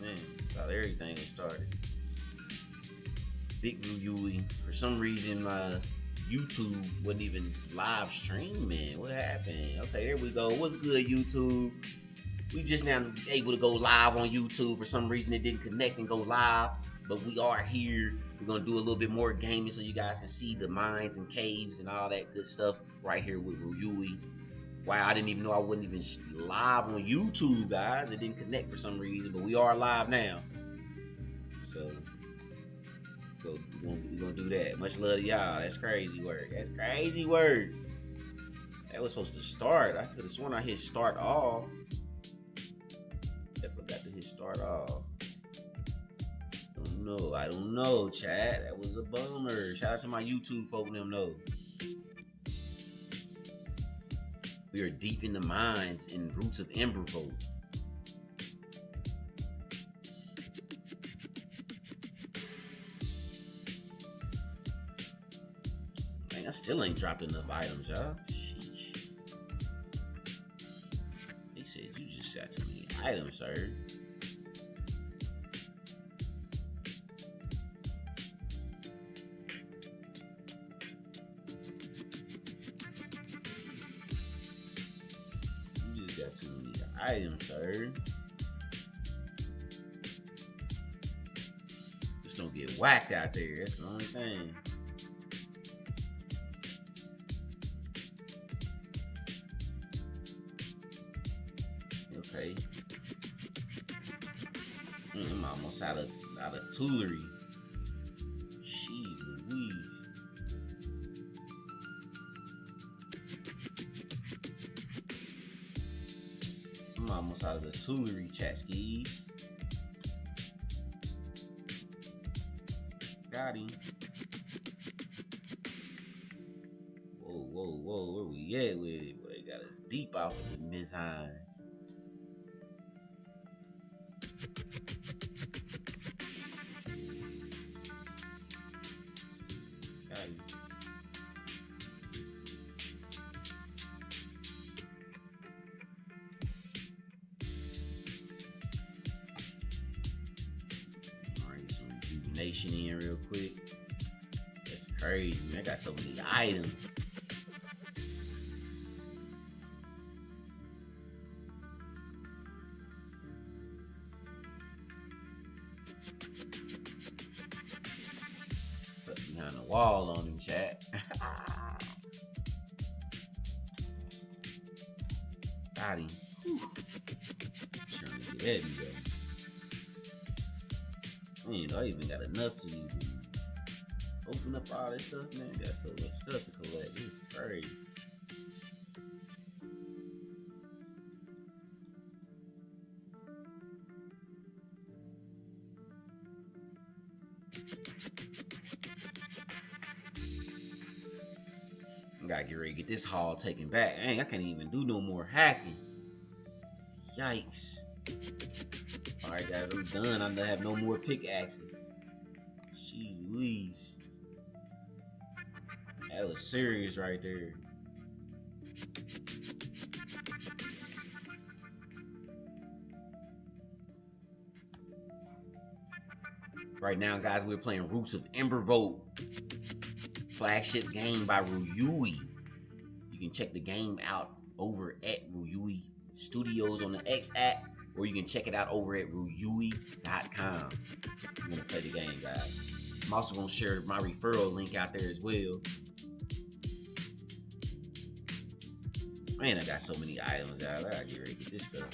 Man, thought everything was started. Big Ruyui. For some reason, my YouTube wasn't even live streaming. What happened? Okay, there we go. What's good, YouTube? We just now able to go live on YouTube. For some reason, it didn't connect and go live, but we are here. We're gonna do a little bit more gaming so you guys can see the mines and caves and all that good stuff right here with Ruyui. Wow, I didn't even know I wasn't even live on YouTube, guys. It didn't connect for some reason, but we are live now. So we're gonna do that. Much love to y'all. That's crazy work. That's crazy work. That was supposed to start. I could have sworn I hit start all. I forgot to hit start all. I don't know, chat. That was a bummer. Shout out to my YouTube folk and them know. We are deep in the mines in Roots of Embervolt. Man, I still ain't dropped enough items, y'all. Sheesh. He said you just got too many items, sir. Got too many items, sir. Just don't get whacked out there. That's the only thing. Okay. I'm almost out of toolery. Jeez Louise. I'm almost out of the toolery, chat skis. Got him. Whoa. Where we at with it? Boy, they got us deep off of the Miss Hines. Got him. Nation in real quick. That's crazy, man. I got so many items. Put behind the wall on him, chat. Got him. Trying to get at me though. Man, I even got enough to even open up all this stuff, man. Got so much stuff to collect. It's crazy. I gotta get ready to get this haul taken back. Dang, I can't even do no more hacking. Yikes. Alright guys, I'm done. I have no more pickaxes. Jeez Louise. That was serious right there. Right now, guys, we're playing Roots of Embervolt. Flagship game by Ruyui. You can check the game out over at Ruyui Studios on the X app, or you can check it out over at Ruyui.com. If you want to play the game, guys. I'm also going to share my referral link out there as well. Man, I got so many items, guys. I gotta get ready to get this stuff.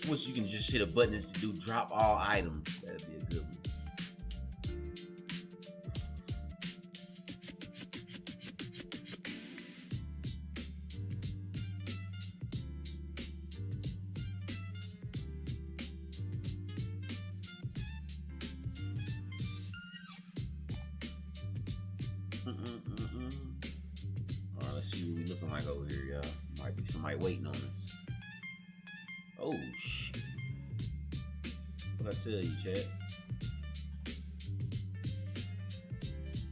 Once you can just hit a button to do drop all items. That'd be a good one. Alright, let's see what we looking like over here, y'all. Might be somebody waiting on us. Oh, shit. What I tell you, chat?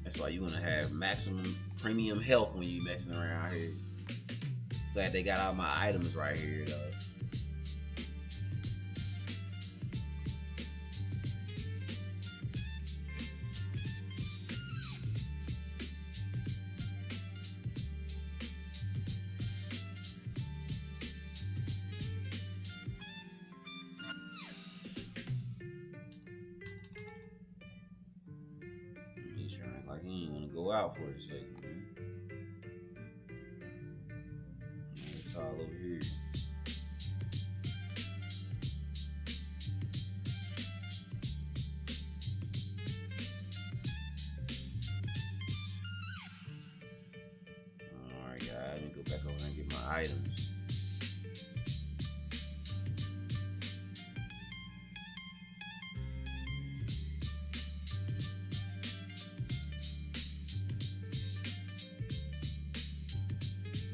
That's why you're gonna have maximum premium health when you messing around here. Glad they got all my items right here, though. like he ain't want to go out for a second, man. It's all over here. Alright, guys, let me go back over and get my items.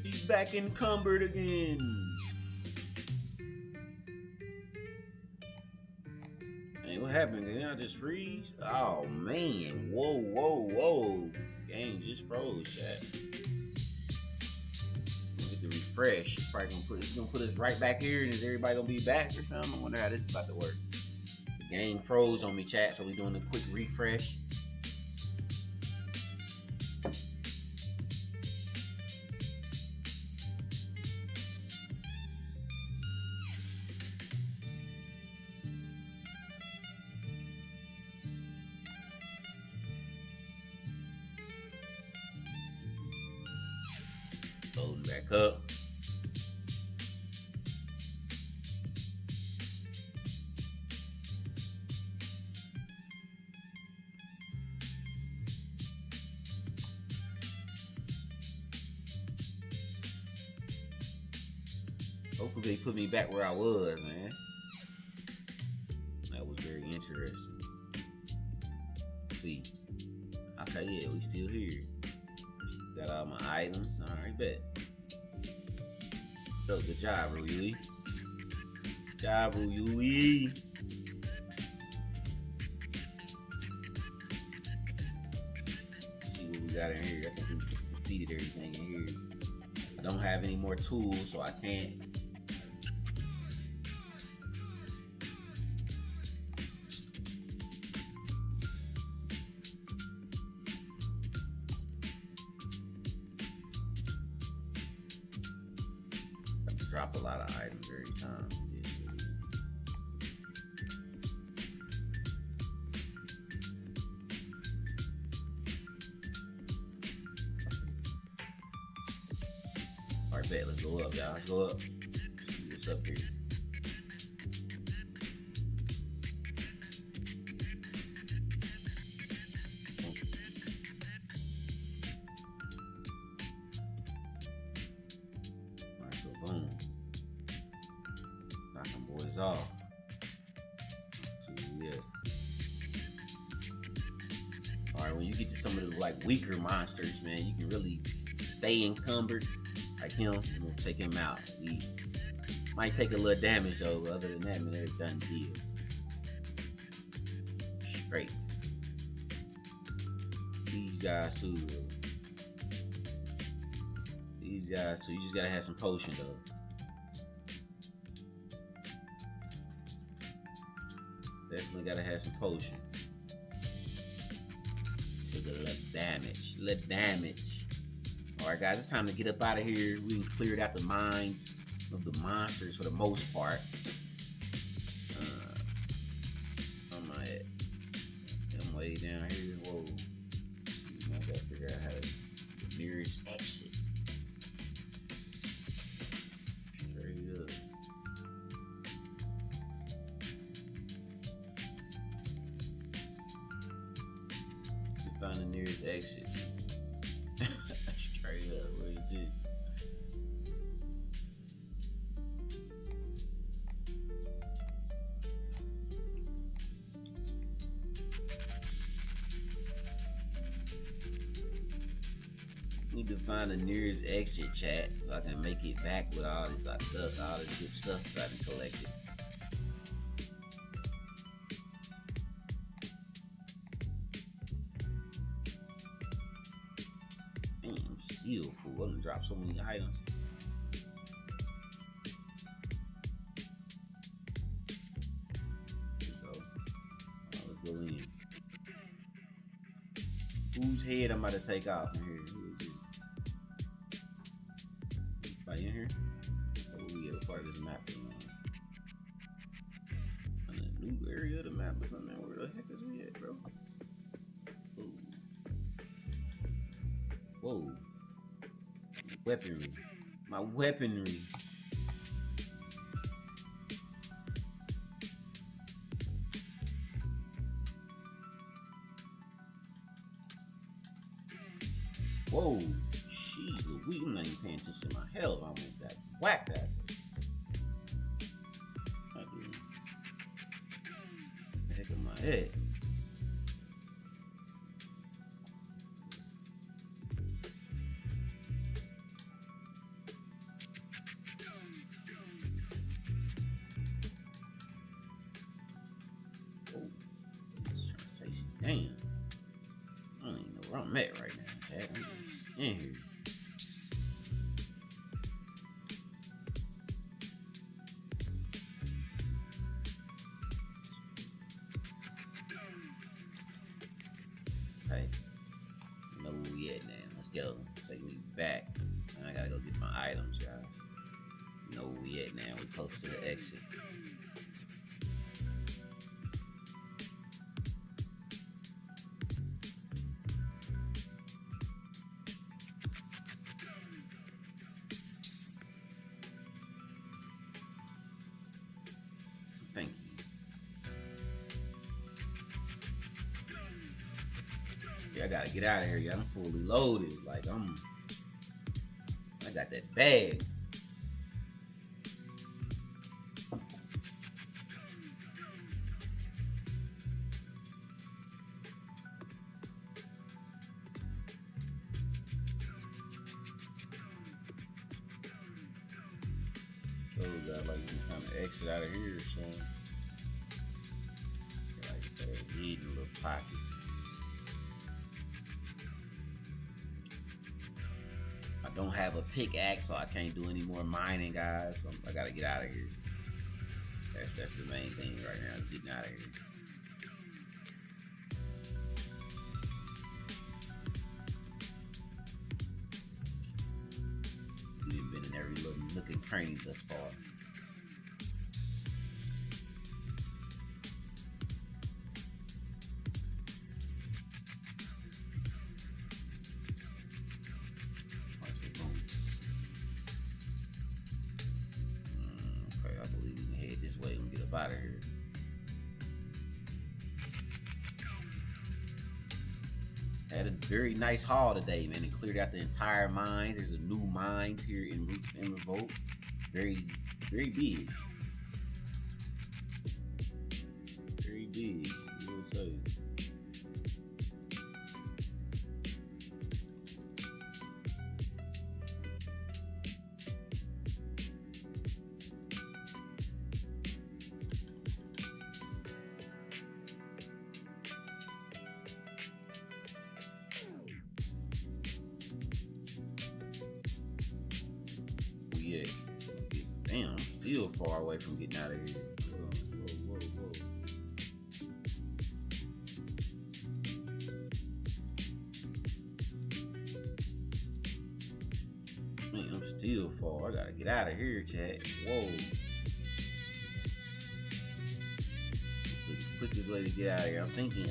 He's back encumbered again. Hey, what happened? Did I just freeze? Oh man! Whoa, whoa, whoa! Game just froze, chat. Get the refresh. It's probably gonna put us right back here, and is everybody gonna be back or something? I wonder how this is about to work. The game froze on me, chat. So we doing a quick refresh. Loading back up. Hopefully they put me back where I was, man. That was very interesting. Let's see. Okay, yeah, we still here. Got all my items. Alright, bet. So, good job, Ruyui. Good job, Ruyui. Let's see what we got in here. I think we defeated everything in here. I don't have any more tools, so I can't. Drop a lot of items every time. Alright, bet. Let's go up, y'all. Let's go up. See what's up here. Alright, so boom. Knock them boys off. So, yeah. Alright, when you get to some of the like weaker monsters, man, you can really stay encumbered. Like him, I'm gonna take him out. He might take a little damage though, but other than that, man, they're a done deal. Straight. These guys too. These guys too. You just gotta have some potion though. Definitely gotta have some potion. Take a little damage. Little damage. Alright guys, it's time to get up out of here. We can clear out the minds of the monsters for the most part. I'm at? I'm way down here. Whoa. I gotta figure out how to the nearest exit. Straight up. Find the nearest exit. Straight up, what is this? Need to find the nearest exit, chat, so I can make it back with all this good stuff that I collected. Still full. I'm gonna drop so many items. Let's go in. Whose head I'm about to take off in here? Who is it? Anybody in here? Or will we get a part of this map? In a new area of the map or something? Where the heck is we at, bro? Ooh. Whoa. Weaponry. My weaponry. Whoa. Jeez Louise, I'm not even paying attention to my health. I almost got whacked at. The heck of my head. Damn. I don't even know where I'm at right now, Chad. I'm just in here. Hey, I know where we at now. Let's go. Take me back. I gotta go get my items, guys. You know where we at now. We're close to the exit. Thank you. Yeah, I gotta get out of here, y'all. I'm fully loaded. Like I got that bag. So got like you kind of exit out of here or something. Like that hidden little pocket. I don't have a pickaxe, so I can't do any more mining, guys. So I gotta get out of here. That's the main thing right now, is getting out of here. We've been in every little nook and cranny thus far. Okay, I believe we can head this way and get up out of here. Had a very nice haul today, man. It cleared out the entire mines. There's a new mines here in Roots and Revolt. Very, very big. Very big, you will say. Yeah. Damn, I'm still far away from getting out of here. Whoa. Man, I'm still far. I gotta get out of here, chat. Whoa. It's the quickest way to get out of here. I'm thinking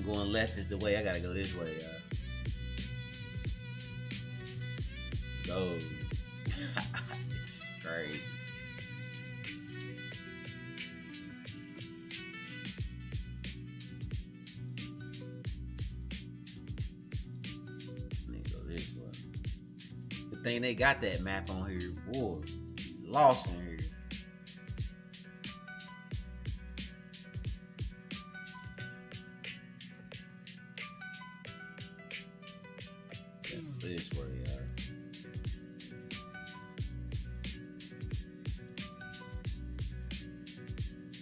going left is the way. I gotta go this way, y'all. Go. It's crazy. Let me go this way. Good thing they got that map on here. Boy, lost in here. This way, y'all.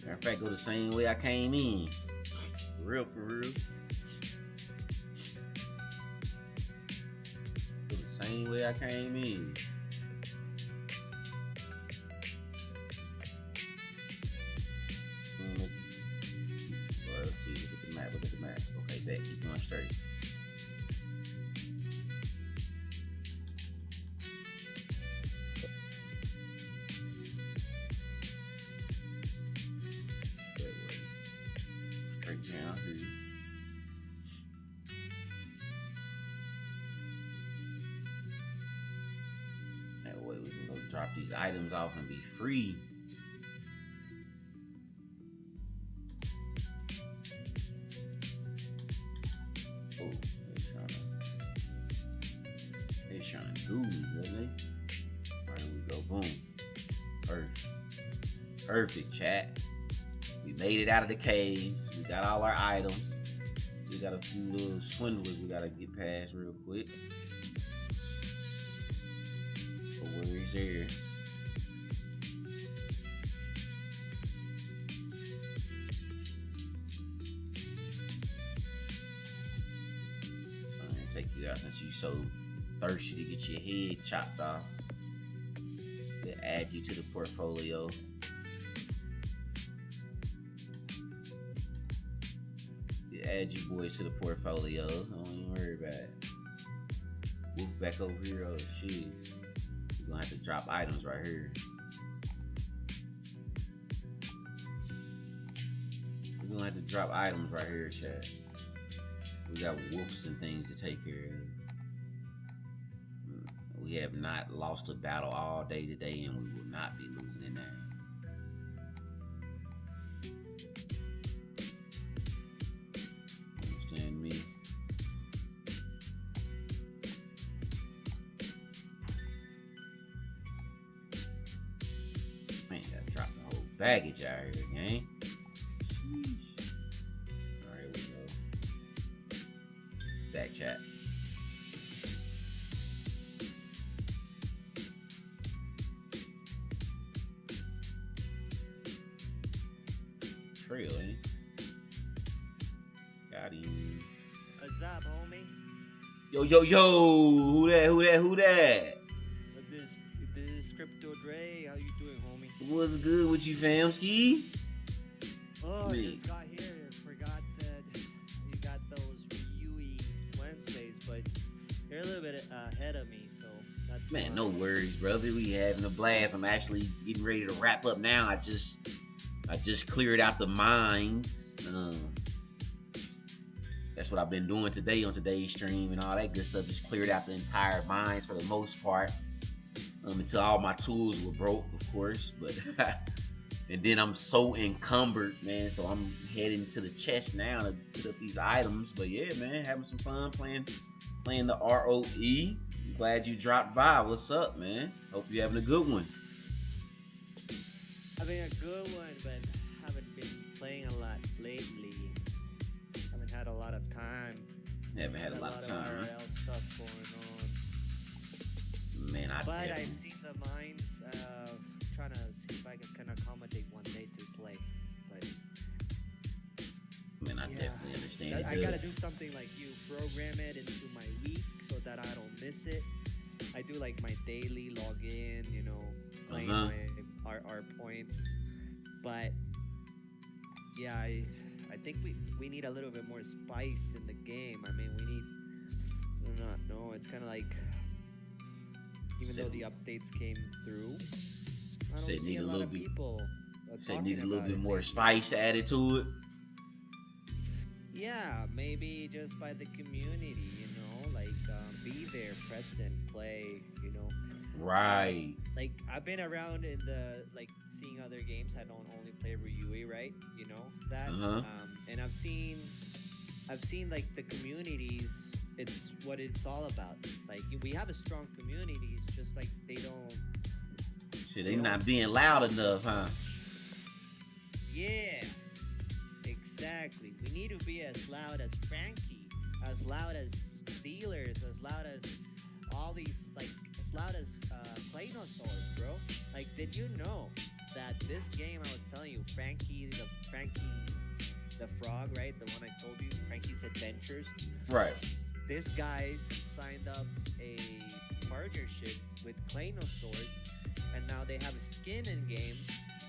Matter of fact, go the same way I came in. For real. Go the same way I came in. Well, let's see. Look at the map. Okay, back. Keep going straight. Straight down here. Drop these items off and be free. Oh, they're trying to do me, wasn't they? Alright, here we go. Boom. Perfect, chat. We made it out of the caves. We got all our items. Still got a few little swindlers we gotta get past real quick. But where is there? I'm gonna take you out since you so thirsty to get your head chopped off. We'll add you to the portfolio. Add you boys to the portfolio. Don't even worry about it. Move back over here. Oh shit. We're gonna have to drop items right here. We're gonna have to drop items right here, chat. We got wolves and things to take care of. We have not lost a battle all day today, and we will not be losing it now. Me. Man, gotta drop the whole baggage out here, gang. Alright, we go. Back chat. Trail, eh? Got him. What's up, homie? Yo, who that? This is Crypto Dre. How you doing, homie? What's good with you, fam, ski? Oh, I just got here. Forgot that you got those Ruyui Wednesdays, but you're a little bit ahead of me, so that's Man, fine. no worries, brother. We having a blast. I'm actually getting ready to wrap up now. I just cleared out the mines. That's what I've been doing today on today's stream and all that good stuff. Just cleared out the entire mines for the most part. Until all my tools were broke, of course. But and then I'm so encumbered, man. So I'm heading to the chest now to put up these items. But yeah, man, having some fun playing the ROE. I'm glad you dropped by. What's up, man? Hope you're having a good one. Having a good one, but haven't been playing a lot lately. Haven't had a lot of time. Haven't had a lot of time. RL stuff going on. Man, I've seen the mines. Trying to see if I can accommodate one day to play. But man, I definitely understand. I gotta do something like you. Program it into my week so that I don't miss it. I do like my daily login. You know, playing our points. But yeah, I think we need a little bit more spice in the game. I mean, it's kind of like, even though the updates came through, I don't see a lot of people need a little bit more spice added to it. Yeah, maybe just by the community, you know, like be there, present, play, you know. Right. Like I've been around in the seeing other games. I don't only play Ruyui, right? You know that. And I've seen like the communities. It's what it's all about. Like we have a strong community. It's just like they don't. Shit, they not being loud enough, huh? Yeah. Exactly. We need to be as loud as Frankie, as loud as Steelers, as loud as all these, like as loud as Claynosaurus, bro. Like, did you know that this game I was telling you, Frankie the frog, right? The one I told you, Frankie's Adventures. Right. This guy's signed up a partnership with Claynosaurus, and now they have a skin in game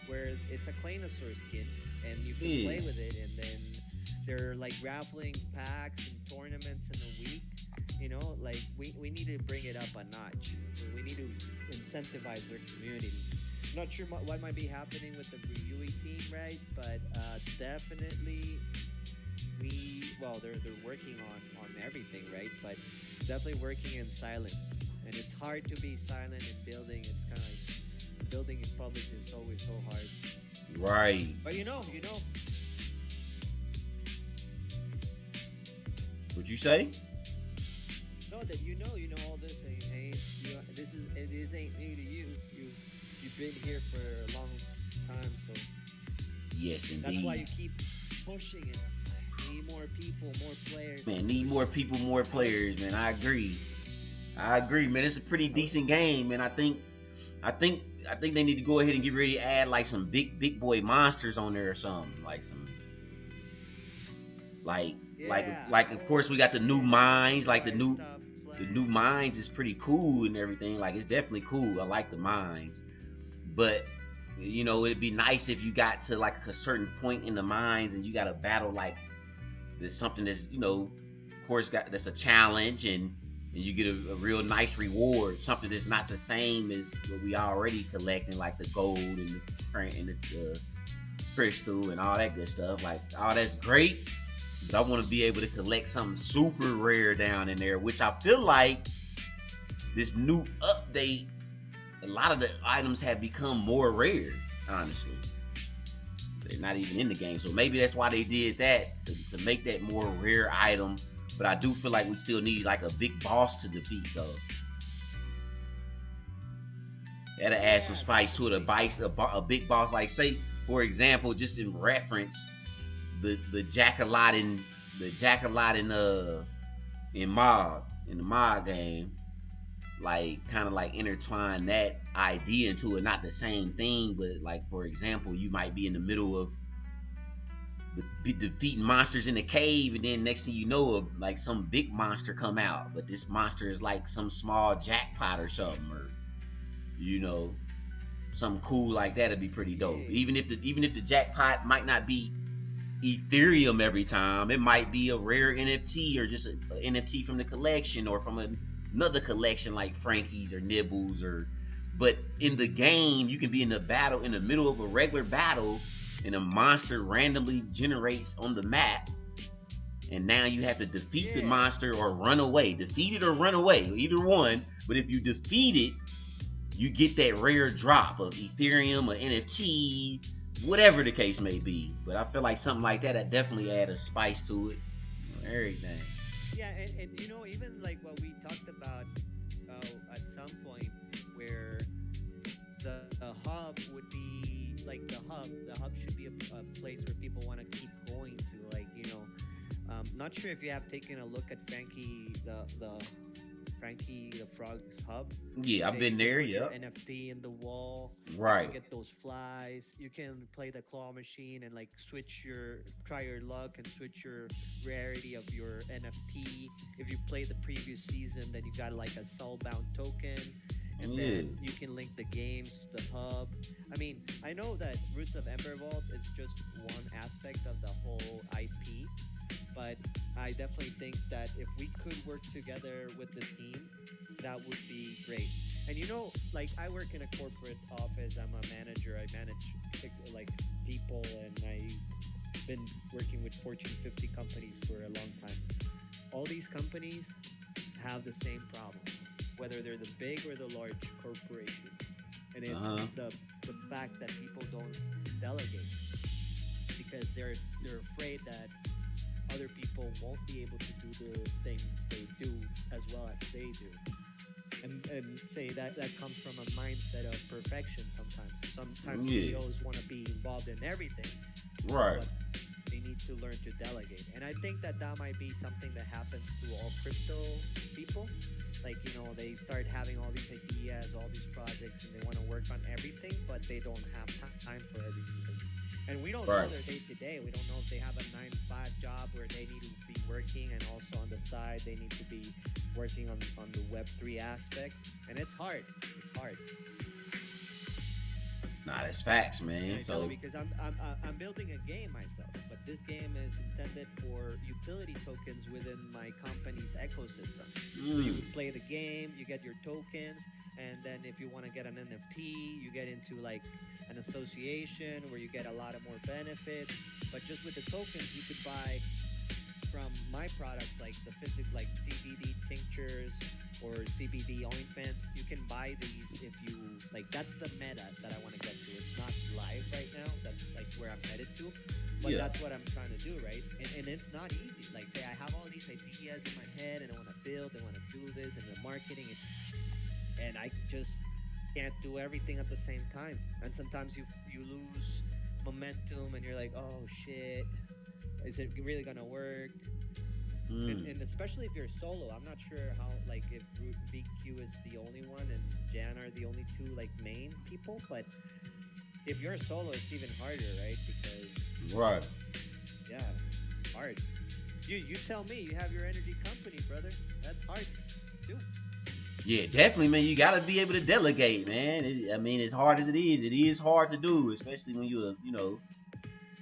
where it's a Claynosaurus skin, and you can play with it, and then they're like raffling packs and tournaments in a week. You know, like we need to bring it up a notch. We need to incentivize their community. Not sure what might be happening with the Ruyui team, right? But definitely they're working on everything, right? But definitely working in silence. And it's hard to be silent in building. It's kind of like building in public is always so hard. Right. But you know, What'd you say? no, that you know all this ain't this ain't new to you. You've been here for a long time, so Yes, that's why you indeed. keep pushing it. Need more people, more players. Man, need more people, more I was players, man. I agree. I agree, man. It's a pretty I was decent game, man. I think, I think they need to go ahead and get ready to add like some big boy monsters on there or something, like some like Yeah. like of course Oh we got the new yeah, that mines, like multiplayer stuff. the new Slash. mines is pretty cool and everything. Like it's definitely cool. I like the mines, but it'd be nice if you got to like a certain point in the mines and you got to battle like there's something that's of course got that's a challenge and you get a real nice reward, something that's not the same as what we already collecting, like the gold and the crystal and all that good stuff. Like all that's great, but I want to be able to collect something super rare down in there, which I feel like this new update, a lot of the items have become more rare. Honestly, they're not even in the game, so maybe that's why they did that to make that more rare item. But I do feel like we still need like a big boss to defeat though. That'll add some Yeah, spice to it. definitely. A big boss, like say for example, just in reference, the Jackalot in in Mod in the Mod game, like kind of like intertwine that idea into it. Not the same thing, but like for example, you might be in the middle of defeating monsters in the cave, and then next thing you know, like some big monster come out, but this monster is like some small jackpot or something, or you know, something cool like that'd be pretty dope. Yeah. Even if the jackpot might not be Ethereum every time, it might be a rare NFT or just a NFT from the collection or from another collection like Frankie's or Nibbles or. But in the game, you can be in the battle in the middle of a regular battle, and a monster randomly generates on the map, and now you have to defeat the Yeah. monster or run away. Defeat it or run away, either one. But if you defeat it, you get that rare drop of Ethereum or NFT, whatever the case may be. But I feel like something like that, that definitely add a spice to it. Everything. Yeah, and even like what we talked about at some point, where the hub would be like the hub should be a place where people want to keep going to, like not sure if you have taken a look at the Frankie the Frog's hub. Yeah, I've Say been you can there. put your Yep. NFT in the wall. You can Right. get those flies. You can play the claw machine and like try your luck and switch your rarity of your NFT. If you play the previous season, then you got like a soulbound token, and Yeah. then you can link the games to the hub. I mean, I know that Roots of Ember Vault is just one aspect of the whole IP, but I definitely think that if we could work together with the team, that would be great. And like I work in a corporate office. I'm a manager. I manage like people, and I've been working with Fortune 50 companies for a long time. All these companies have the same problem, whether they're the big or the large corporation, and Uh it's huh. the fact that people don't delegate because they're afraid that other people won't be able to do the things they do as well as they do. And say that comes from a mindset of perfection sometimes Yeah. CEOs want to be involved in everything, Right. but they need to learn to delegate. And I think that might be something that happens to all crypto people. Like they start having all these ideas, all these projects, and they want to work on everything, but they don't have time for everything. And we don't know Right. their day to day. We don't know if they have a 9 to 5 job where they need to be working, and also on the side they need to be working on the Web3 aspect. And it's hard. It's hard. Nah, that's facts, And man. I tell you So, because I'm building a game myself, but this game is intended for utility tokens within my company's ecosystem. So you mm, play the game, you get your tokens, and then if you want to get an NFT, you get into like an association where you get a lot of more benefits. But just with the tokens, you could buy from my products like the physical, like CBD tinctures, or CBD ointments. You can buy these if you like. That's the meta that I want to get to. It's not live right now. That's like where I'm headed to, but Yeah. that's what I'm trying to do, right? And it's not easy. Like, say I have all these ideas in my head, and I want to build, I want to do this, and the marketing, and I just can't do everything at the same time. And sometimes you lose momentum, and you're like, oh shit, is it really gonna work? Mm. And especially if you're solo, I'm not sure how, like, if VQ is the only one and Jan are the only two like main people, but if you're a solo, it's even harder, right? Because Right. yeah, hard. You tell me, you have your energy company, brother. That's hard too. Yeah, definitely, man. You gotta be able to delegate, man. I mean, as hard as it is hard to do, especially when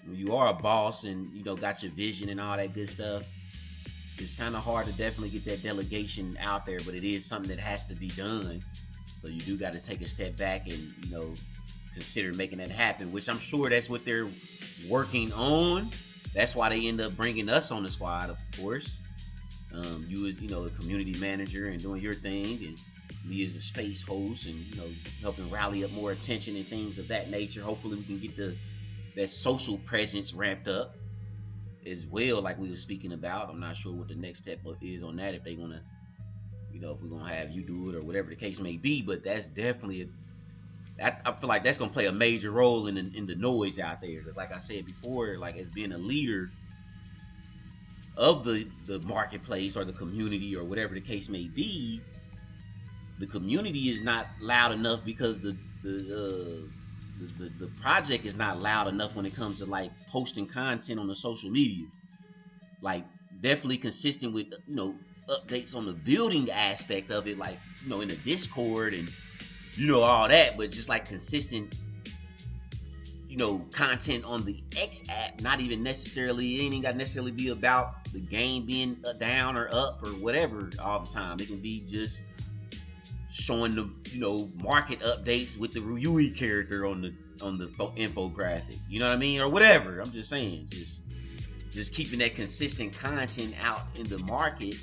when you are a boss and got your vision and all that good stuff. It's kind of hard to definitely get that delegation out there, but it is something that has to be done. So you do got to take a step back and consider making that happen. Which I'm sure that's what they're working on. That's why they end up bringing us on the squad, of course. You as a community manager and doing your thing, and me as a space host and helping rally up more attention and things of that nature. Hopefully we can get that social presence ramped up as well, like we were speaking about. I'm not sure what the next step is on that, if they want to, if we're gonna have you do it or whatever the case may be. But that's definitely I feel like that's gonna play a major role in the noise out there. Because like I said before, like as being a leader of the marketplace or the community or whatever the case may be, the community is not loud enough because the project is not loud enough when it comes to like posting content on the social media. Like definitely consistent with updates on the building aspect of it, like in the Discord and all that, but just like consistent content on the X app. Not even necessarily, it ain't got to necessarily be about the game being down or up or whatever all the time. It can be just showing the market updates with the Ruyui character on the infographic. You know what I mean, or whatever. I'm just saying, just keeping that consistent content out in the market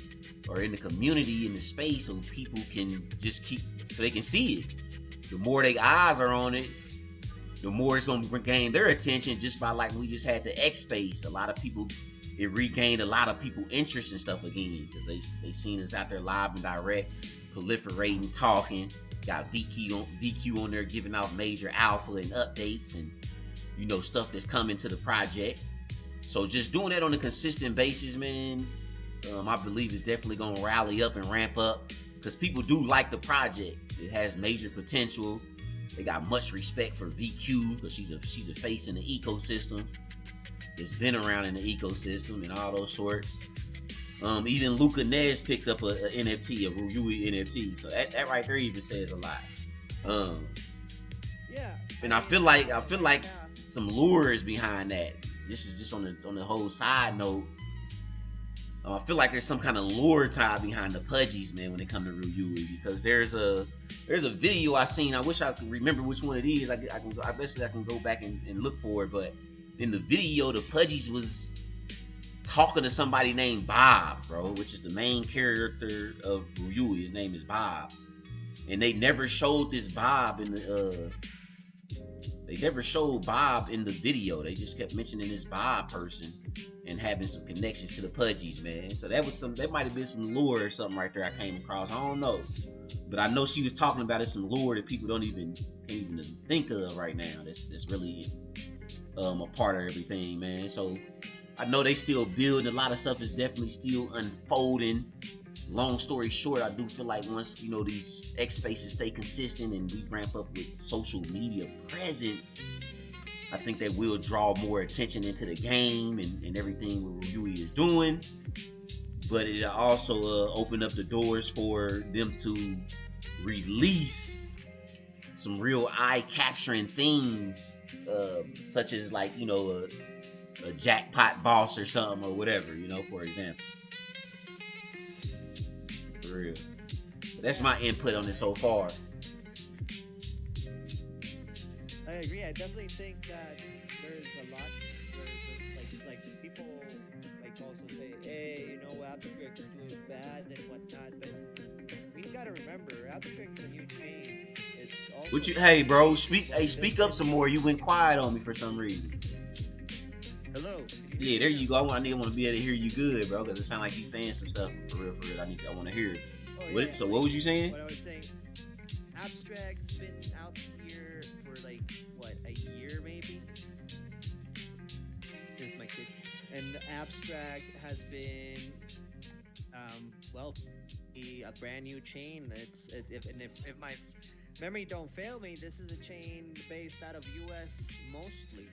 or in the community, in the space, so people can just so they can see it. The more their eyes are on it, the more it's gonna gain their attention. Just by like we just had the X space, a lot of people, it regained a lot of people interest and stuff again because they seen us out there live and direct, proliferating, talking. Got VQ on there giving out major alpha and updates and stuff that's coming to the project. So just doing that on a consistent basis, man, I believe is definitely gonna rally up and ramp up because people do like the project. It has major potential. They got much respect for VQ because she's a face in the ecosystem. It's been around in the ecosystem and all those sorts. Even Luca Nez picked up a NFT, a Ruyui NFT. So that right there even says a lot. Yeah. And I feel like some lure is behind that. This is just on the whole side note. I feel like there's some kind of lure tied behind the Pudgies, man, when it comes to Ruyui, because there's a video I seen. I wish I could remember which one it is. I can go back and look for it. But in the video, the Pudgies was talking to somebody named Bob, bro, which is the main character of Ruyui. His name is Bob, and they never showed this Bob in the They never showed Bob in the video. They just kept mentioning this Bob person and having some connections to the Pudgies, man. So that might have been some lure or something right there I came across. I don't know. But I know she was talking about it, some lure that people can't even think of right now. That's really a part of everything, man. So I know they still building. A lot of stuff is definitely still unfolding. Long story short, I do feel like once these X spaces stay consistent and we ramp up with social media presence, I think that will draw more attention into the game and everything what Ruyui is doing. But it also open up the doors for them to release some real eye-capturing things, such as like a jackpot boss or something or whatever, for example. For real. But that's my input on it so far. I agree. I definitely think that there's a lot where there's like people like also say, hey, Abstract is doing bad and whatnot, but we you gotta remember, Abstract's a new chain. It's What also you? Hey, pretty bro, new, speak. but Hey, it speak up doesn't. some more. You went quiet on me for some reason. Hello, can you hear Yeah, me there now? you go. I want to be able to hear you good, bro, because it sound like you saying some stuff for real, for real. I want to hear it. Oh What? yeah, So what like was you saying? what I was saying. Abstract's been out here for like what, a year maybe. Here's my kid. And Abstract has been, well, a brand new chain. If my memory don't fail me, this is a chain based out of U.S. mostly,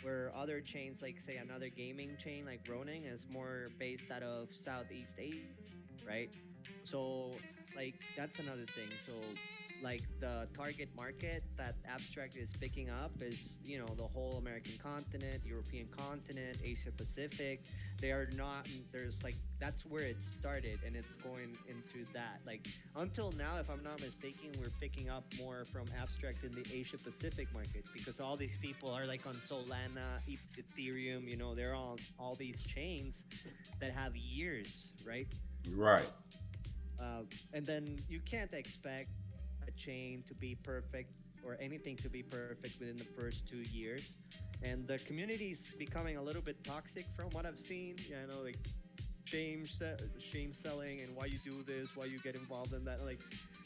where other chains like say another gaming chain like Ronin is more based out of Southeast Asia, right? So like that's another thing. So like the target market that Abstract is picking up is, the whole American continent, European continent, Asia Pacific. They are not, there's like, that's where it started, and it's going into that. Like until now, if I'm not mistaken, we're picking up more from Abstract in the Asia Pacific market because all these people are like on Solana, Ethereum, they're on all these chains that have years, right? Right. And then you can't expect a chain to be perfect or anything to be perfect within the first 2 years. And the community's becoming a little bit toxic from what I've seen. Yeah, I know, like shame selling and why you do this, why you get involved in that. Like,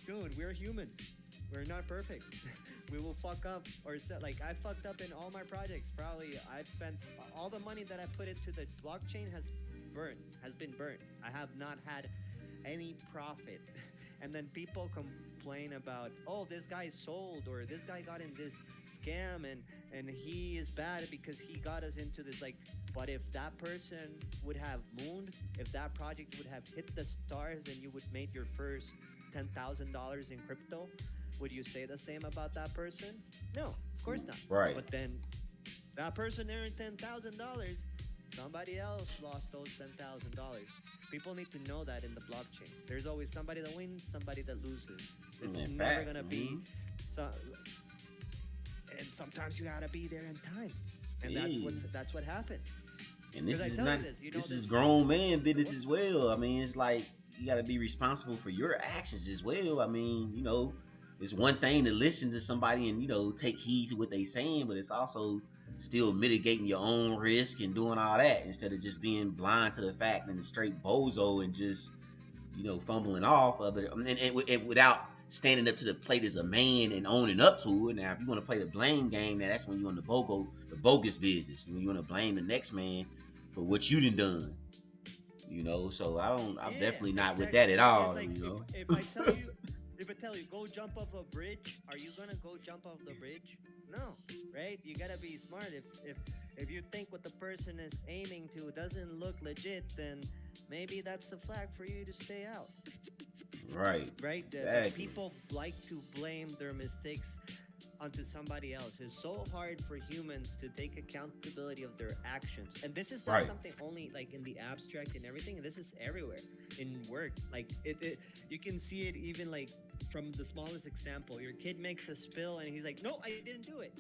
dude, we're humans. We're not perfect. We will fuck up like I fucked up in all my projects. Probably I've spent all the money that I put into the blockchain has been burnt. I have not had any profit. And then people complain about, oh, this guy sold or this guy got in this scam and he is bad because he got us into this. Like, but if that person would have mooned, if that project would have hit the stars and you would make your first $10,000 in crypto, would you say the same about that person? No, of course not. Right. But then that person earned $10,000. Somebody else lost those $10,000. People need to know that in the blockchain. There's always somebody that wins, somebody that loses. It's Man, never facts, gonna be man. so. And sometimes you gotta be there in time, and Yeah. that's what happens. And this Because I is tell not. you this, This is this. grown man business as well. I mean, it's like you got to be responsible for your actions as well. I mean, it's one thing to listen to somebody and take heed to what they saying, but it's also still mitigating your own risk and doing all that instead of just being blind to the fact and straight bozo and just fumbling off other and without standing up to the plate as a man and owning up to it. Now, if you want to play the blame game, now that's when you on the bogus business. When you want to blame the next man for what you done. So I'm Yeah, definitely not with exactly. that at It's all. like if I tell you go jump off a bridge, are you gonna go jump off the bridge? No, right? You gotta be smart. If you think what the person is aiming to doesn't look legit, then maybe that's the flag for you to stay out. Right. Right? The Exactly. people like to blame their mistakes onto somebody else. It's so hard for humans to take accountability of their actions. And this is not Right. something only like in the abstract and everything. This is everywhere in work. Like you can see it even like from the smallest example. Your kid makes a spill and he's like, "No, I didn't do it."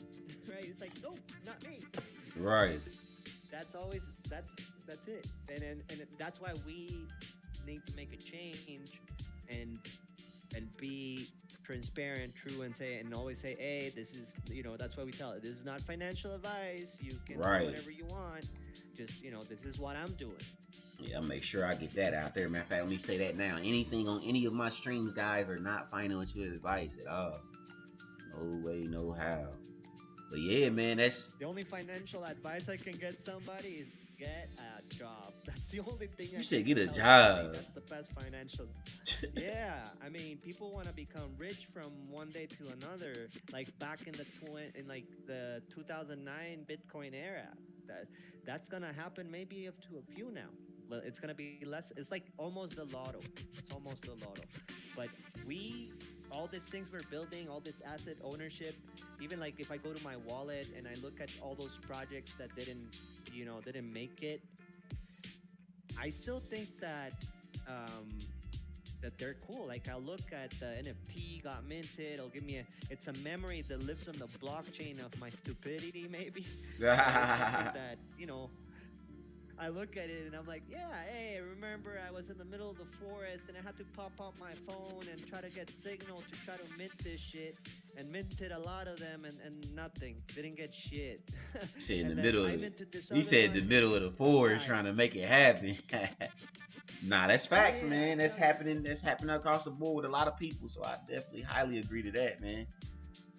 Right? It's like, "No, not me." Right. That's always that's it. And that's why we need to make a change and be transparent, true, and always say, hey, this is, that's why we tell it. This is not financial advice. You can do Right. whatever you want. Just, this is what I'm doing. Yeah, I'll make sure I get that out there. Matter of fact, let me say that now. Anything on any of my streams, guys, are not financial advice at all. No way, no how. But yeah, man, that's The only financial advice I can get somebody is get a job. That's the only thing I you said can get a tell somebody. job. That's the best financial. Yeah, I mean, people want to become rich from one day to another, like back in like the 2009 Bitcoin era. That that's gonna happen maybe up to a few now. But it's gonna be less. It's like almost the lotto. It's almost the lotto. But all these things we're building, all this asset ownership, even like if I go to my wallet and I look at all those projects that didn't make it, I still think that they're cool. Like I'll look at the NFT got minted. It'll give me it's a memory that lives on the blockchain of my stupidity, maybe. It's something that I look at it and I'm like, yeah, hey, remember I was in the middle of the forest and I had to pop out my phone and try to get signal to try to mint this shit and minted a lot of them and nothing. Didn't get shit. He said in the And then middle of I it. minted this He other said the one. middle of the forest Right. trying to make it happen. Nah, that's facts, Yeah, man. That's no. happening. That's happening across the board with a lot of people. So I definitely highly agree to that, man.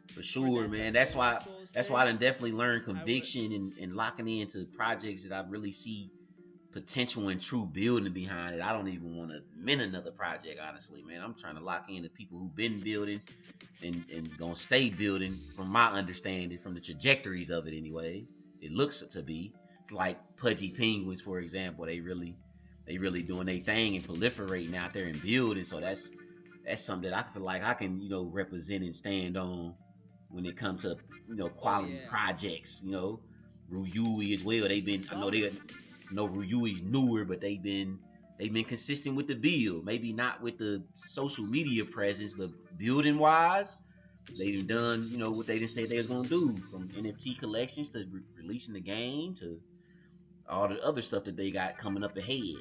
For For sure, that man. type of also That's why I sake, done definitely learned I would. conviction and locking into projects that I really see potential and true building behind it. I don't even want to mint another project, honestly, man. I'm trying to lock in the people who've been building and gonna stay building from my understanding, from the trajectories of it anyways. It looks to be. It's like Pudgy Penguins, for example. They really doing their thing and proliferating out there and building. So that's something that I feel like I can, represent and stand on when it comes to, Oh quality yeah, projects, Ruyui as well. They've been I know summer. they know Ruyui's newer, but they've been consistent with the build. Maybe not with the social media presence, but building wise, they done what they didn't say they was gonna do, from NFT collections to releasing the game to all the other stuff that they got coming up ahead.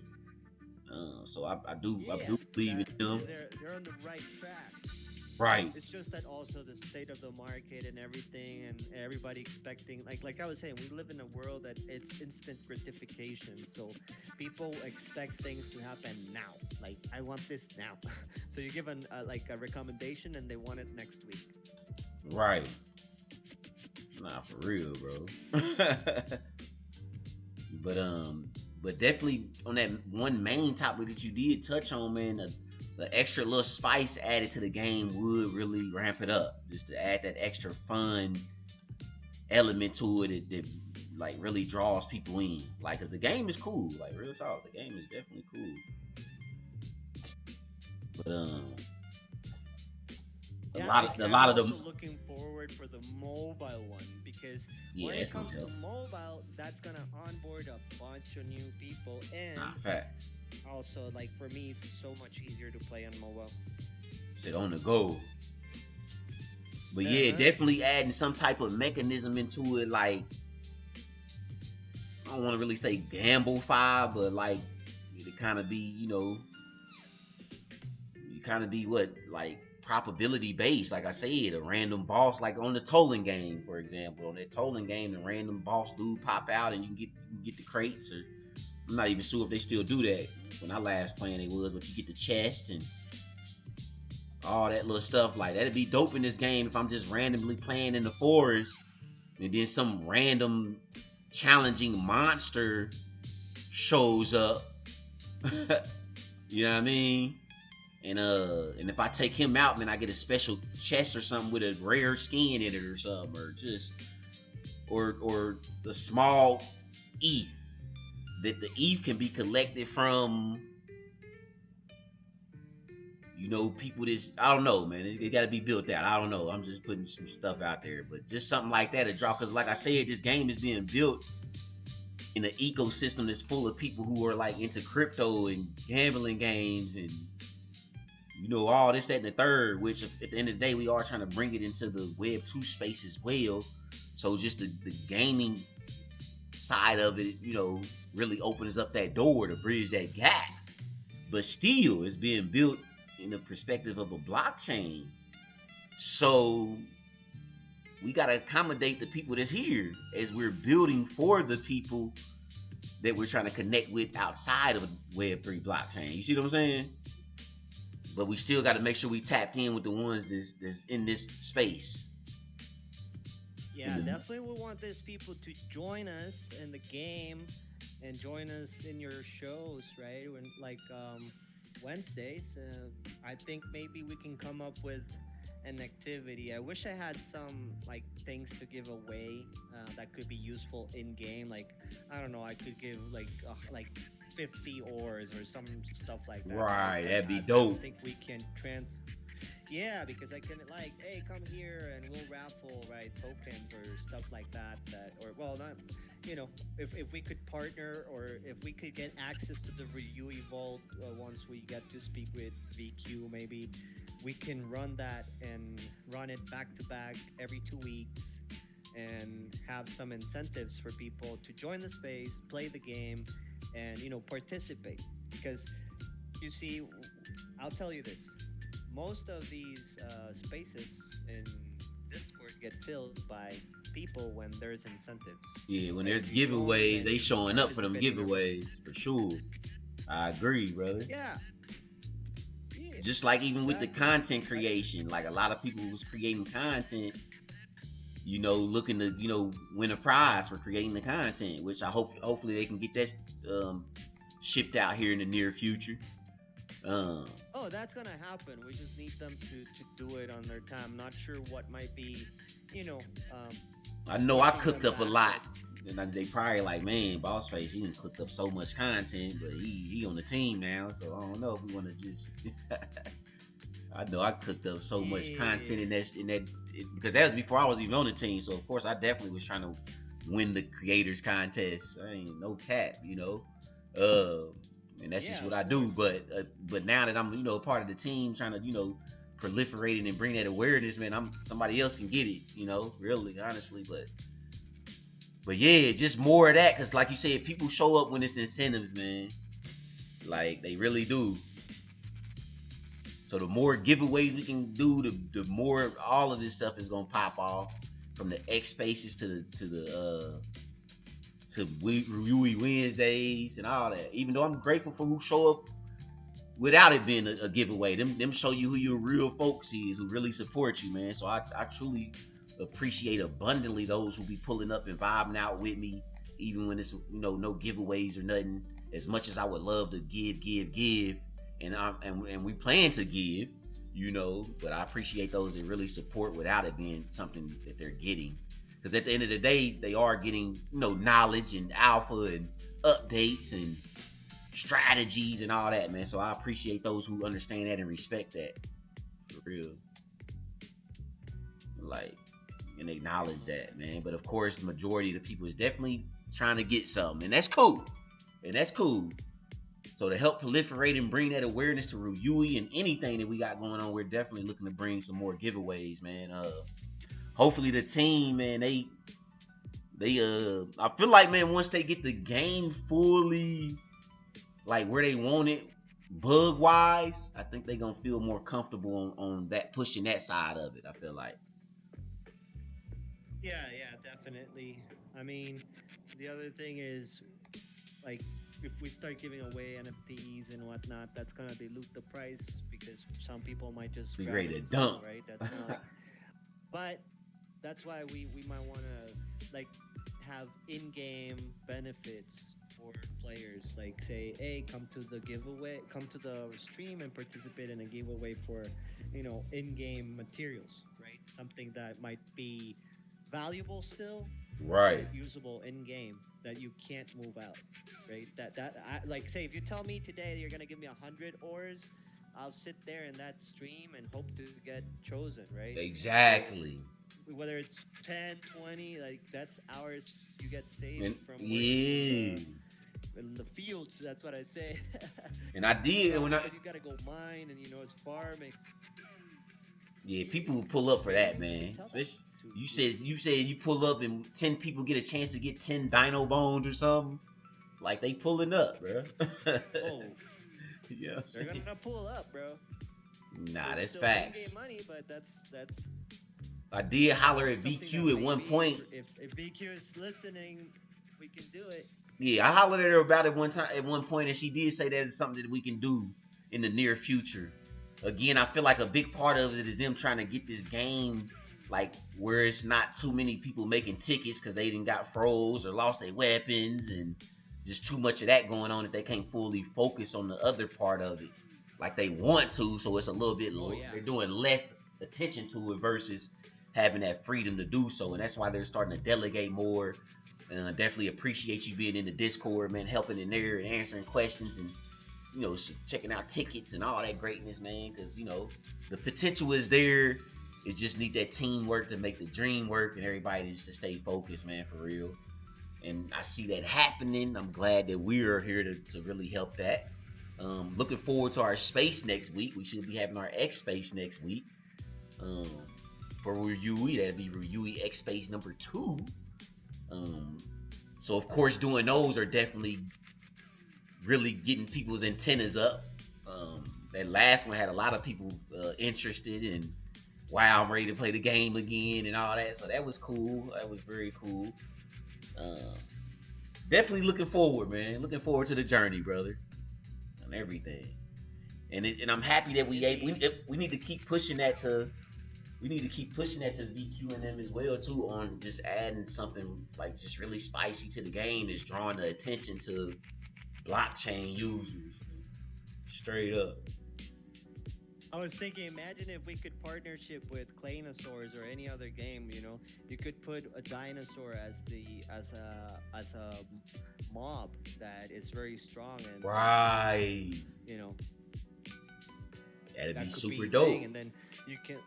So I do Yeah, believe in that them. they're on the right track. Right. It's just that also the state of the market and everything, and everybody expecting, like I was saying, we live in a world that it's instant gratification. So people expect things to happen now. Like I want this now. So you give like a recommendation, and they want it next week. Right. Nah, for real, bro. But but definitely on that one main topic that you did touch on, man, the extra little spice added to the game would really ramp it up. Just to add that extra fun element to it that like really draws people in. Like, cause the game is cool. Like, real talk, the game is definitely cool. But a Yeah, lot of a I'm lot of also them. looking forward for the mobile one because Yeah, when that's it gonna comes to help. mobile, that's gonna onboard a bunch of new people, and Nah, facts. also like for me, it's so much easier to play on mobile. Said on the go. But Uh yeah, huh. definitely adding some type of mechanism into it, like I don't want to really say gamble five, but like it kind of be, you kind of be what, like probability based. Like I said, a random boss, like on the tolling game, for example. On that tolling game, the random boss dude pop out, and you can get the crates. Or I'm not even sure if they still do that. When I last playing, it was, but you get the chest and all that little stuff. Like that'd be dope in this game if I'm just randomly playing in the forest, and then some random challenging monster shows up. You know what I mean? And if I take him out, man, I get a special chest or something with a rare skin in it or something, or just or the small ETH that the ETH can be collected from, people that's, I don't know, man. It got to be built out. I don't know. I'm just putting some stuff out there, but just something like that to draw. Because like I said, this game is being built in an ecosystem that's full of people who are like into crypto and gambling games and all this, that, and the third. Which at the end of the day, we are trying to bring it into the Web 2 space as well. So just the gaming side of it, really opens up that door to bridge that gap. But still, it's being built in the perspective of a blockchain. So we gotta accommodate the people that's here as we're building for the people that we're trying to connect with outside of a Web 3 blockchain. You see what I'm saying? But we still got to make sure we tapped in with the ones that's in this space. In Yeah, the definitely we want these people to join us in the game and join us in your shows, right? When like Wednesdays, I think maybe we can come up with an activity. I wish I had some like things to give away that could be useful in game. Like I don't know, I could give like 50 ores or some stuff like that, right? right, But that'd be I don't dope. think we can trans. Yeah, because I can like, hey, come here and we'll raffle, right, tokens or stuff like that. That or well, not, if we could partner or if we could get access to the Ryu Vault once we get to speak with VQ, maybe we can run that and run it back to back every 2 weeks and have some incentives for people to join the space, play the game, and participate. Because you see, I'll tell you this: most of these spaces in Discord get filled by people when there's incentives. Yeah, when Like there's if you join giveaways, and they you showing up for them participate in a giveaways for sure. I agree, brother. yeah, yeah, Just like even with the exactly. content I, creation, like a lot of people was creating content, looking to, win a prize for creating the content, which I hopefully they can get that um, shipped out here in the near future. Um, oh, that's gonna happen. We just need them to do it on their time. Not sure what might be, you know, um, I know I pushing cook them up a back, lot, but and they probably like, man, Boss Face, he done cooked up so much content, but he on the team now, so I don't know if we want to just. I know I cooked up so much content yeah, because that was before I was even on the team. So of course I definitely was trying to win the creators contest. I ain't no cat. Uh, and that's just yeah, what of I do. course. But now that I'm part of the team, trying to proliferate it and bring that awareness, man, I'm somebody else can get it. Really, honestly, but yeah, just more of that because like you said, people show up when it's incentives, man. Like they really do. So the more giveaways we can do, the more all of this stuff is gonna pop off. From the X spaces to Ruyui Wednesdays and all that. Even though I'm grateful for who show up without it being a giveaway, them show you who your real folks is, who really support you, man. So I truly appreciate abundantly those who be pulling up and vibing out with me, even when it's no giveaways or nothing. As much as I would love to give, and we plan to give, but I appreciate those that really support without it being something that they're getting. Because at the end of the day, they are getting knowledge and alpha and updates and strategies and all that, man. So I appreciate those who understand that and respect that for real, like, and acknowledge that, man. But of course, the majority of the people is definitely trying to get something, and that's cool. And that's cool. So to help proliferate and bring that awareness to Ruyui and anything that we got going on, we're definitely looking to bring some more giveaways, man. Hopefully the team, man, I feel like, man, once they get the game fully like where they want it, bug wise, I think they're gonna feel more comfortable on that, pushing that side of it. I feel like. Yeah, yeah, definitely. I mean, the other thing is, like, if we start giving away NFTs and whatnot, that's gonna dilute the price because some people might just Be grab ready it to and sell, dump. right? That's not. But that's why we might want to like have in-game benefits for players. Like say, hey, come to the giveaway, come to the stream and participate in a giveaway for, in-game materials, right? Something that might be valuable still, Right. but usable in game that you can't move out, right? Like say if you tell me today you're gonna give me 100 ores, I'll sit there in that stream and hope to get chosen, right? Because Exactly. whether it's 10, 20, like that's hours you get saved And from working yeah. in the fields. That's what I say. And I did, and when I Because you gotta go mine and it's farming. yeah, people will pull up for that, You man. tell that Especially you to said you said you pull up and 10 people get a chance to get 10 dino bones or something. Like they pulling up, bro. oh, You know what I'm they're saying? gonna pull up, bro. Nah, It's that's still in-game facts. money, but that's I did holler at something that VQ at one maybe point. if VQ is listening, we can do it. Yeah, I hollered at her about it one time at one point, and she did say that's something that we can do in the near future. Again, I feel like a big part of it is them trying to get this game like where it's not too many people making tickets because they didn't got froze or lost their weapons and just too much of that going on that they can't fully focus on the other part of it like they want to. So it's a little bit Oh yeah. they're doing less attention to it versus having that freedom to do so, and that's why they're starting to delegate more. Definitely appreciate you being in the Discord, man, helping in there and answering questions and checking out tickets and all that greatness, man. Because the potential is there. It just need that teamwork to make the dream work, and everybody just to stay focused, man, for real. And I see that happening. I'm glad that we are here to really help that. Looking forward to our space next week. We should be having our X space next week. Um, for Ruyui, that'd be Ruyui X space number 2. Um, so of course, doing those are definitely really getting people's antennas up. That last one had a lot of people interested in. Wow, I'm ready to play the game again and all that. So that was cool. That was very cool. Um, Definitely looking forward, man. Looking forward to the journey, brother, and everything. And I'm happy that we need to keep pushing that to VQ and them as well too, on just adding something like just really spicy to the game that's drawing the attention to blockchain users. Straight up. I was thinking, imagine if we could partnership with Claynosaurs or any other game. You know, you could put a dinosaur as a mob that is very strong and Right. you know That'd be that could super be dope. thing, and then you can.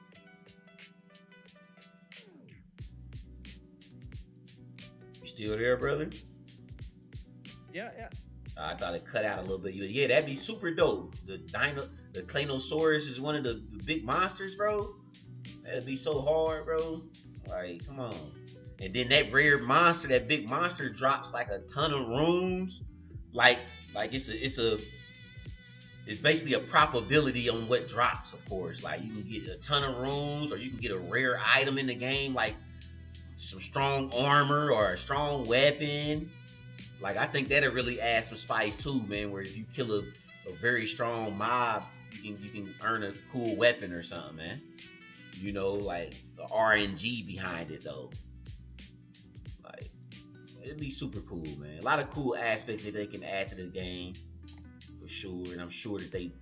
You still there, brother? Yeah, yeah. I thought it cut out a little bit. Yeah, that'd be super dope. The Claynosaurus is one of the big monsters, bro. That'd be so hard, bro. Like, come on. And then that rare monster, that big monster, drops like a ton of runes. Like, it's basically a probability on what drops. Of course, like you can get a ton of runes, or you can get a rare item in the game, like some strong armor or a strong weapon. Like I think that'll really add some spice too, man. Where if you kill a very strong mob, you can earn a cool weapon or something, man. You know, like the RNG behind it though. Like it'd be super cool, man. A lot of cool aspects that they can add to the game for sure, and I'm sure that they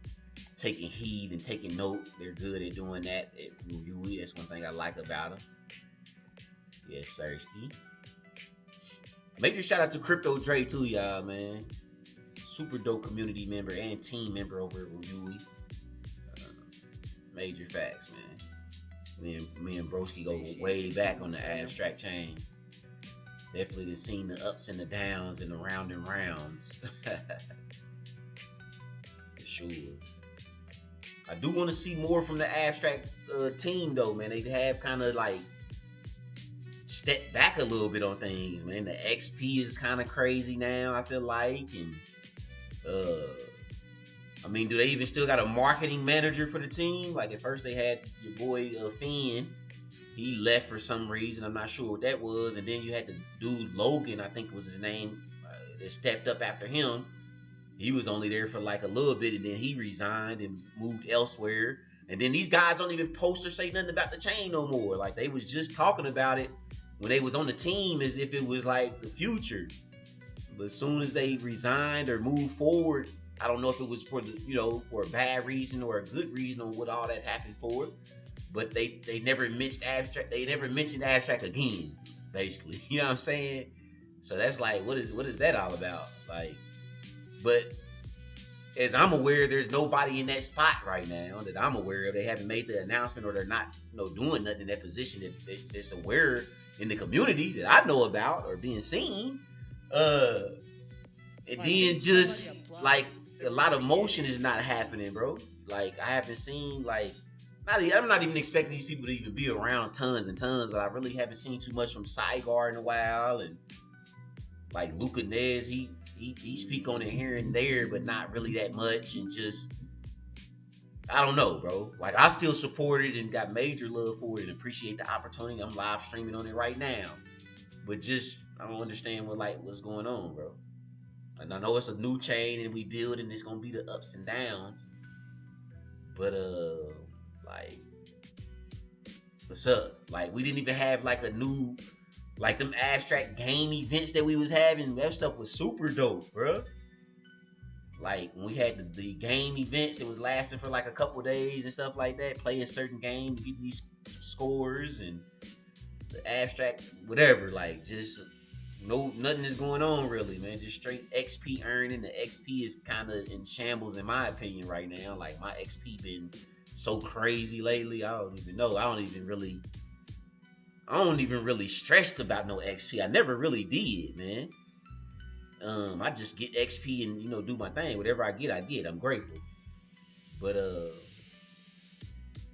taking heed and taking note. They're good at doing that at Ruyui. That's one thing I like about them. Yes, Sirski. Major shout out to Crypto Dre too, y'all, man. Super dope community member and team member over at Ruyui. Major facts, man. Me and Broski go way back on the abstract chain. Definitely have seen the ups and the downs and the round and rounds. For sure. I do want to see more from the abstract team though, man. They have kind of like step back a little bit on things, man. The XP is kind of crazy now, I feel like, and I mean, do they even still got a marketing manager for the team? Like at first they had your boy Finn. He left for some reason. I'm not sure what that was. And then you had the dude Logan, I think was his name, that stepped up after him. He was only there for like a little bit, and then he resigned and moved elsewhere. And then these guys don't even post or say nothing about the chain no more. Like they was just talking about it when they was on the team as if it was like the future. But as soon as they resigned or moved forward, I don't know if it was for for a bad reason or a good reason on what all that happened for. But they never mentioned abstract. They never mentioned abstract again, basically. You know what I'm saying? So that's like, what is that all about? Like, but as I'm aware, there's nobody in that spot right now that I'm aware of. They haven't made the announcement, or they're not doing nothing in that position that's aware in the community that I know about or being seen. And then just like a lot of motion is not happening, bro. Like I haven't seen like I'm not even expecting these people to even be around tons and tons, but I really haven't seen too much from Cygar in a while, and like Luca Nez, he speak on it here and there, but not really that much, and just I don't know, bro. Like I still support it and got major love for it and appreciate the opportunity. I'm live streaming on it right now, but just I don't understand what's going on, bro. And I know it's a new chain and we build and it's gonna be the ups and downs, but like what's up? Like we didn't even have like a new like them abstract game events that we was having. That stuff was super dope, bro. Like when we had the game events, it was lasting for like a couple days and stuff like that. Play a certain game, get these scores and the abstract, whatever. Like just nothing is going on really, man. Just straight XP earning. The XP is kind of in shambles in my opinion right now. Like my XP been so crazy lately. I don't even know. I don't even really stressed about no XP. I never really did, man. I just get XP and do my thing. Whatever I get, I'm grateful. But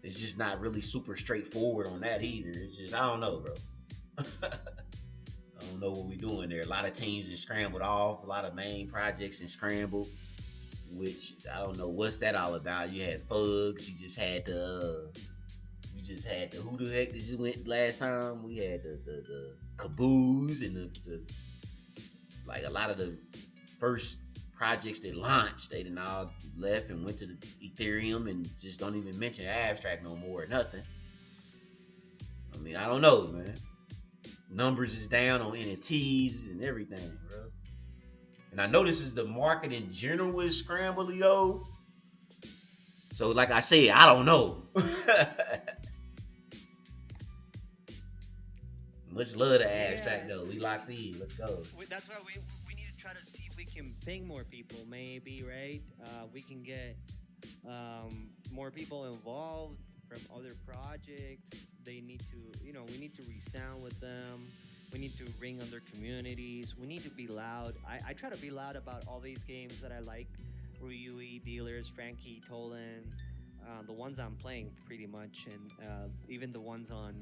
it's just not really super straightforward on that either. It's just I don't know, bro. I don't don't know what we're doing there. A lot of teams is scrambled off. A lot of main projects is scrambled, which I don't know what's that all about. You had Fugs. You just had the who the heck that just went last time? We had the Caboose and the like a lot of the first projects that launched. They done all left and went to the Ethereum and just don't even mention abstract no more or nothing. I mean, I don't know, man. Numbers is down on NFTs and everything, bro. And I know this is the market in general is scrambly though. So like I said, I don't know. Much love to abstract though. We locked in. Let's go. That's why we need to try to see if we can ping more people, maybe, right? We can get more people involved from other projects. They need to, we need to resound with them. We need to ring on their communities. We need to be loud. I try to be loud about all these games that I like. Ruyui, Dealers, Frankie, Tolan, the ones I'm playing pretty much, and even the ones on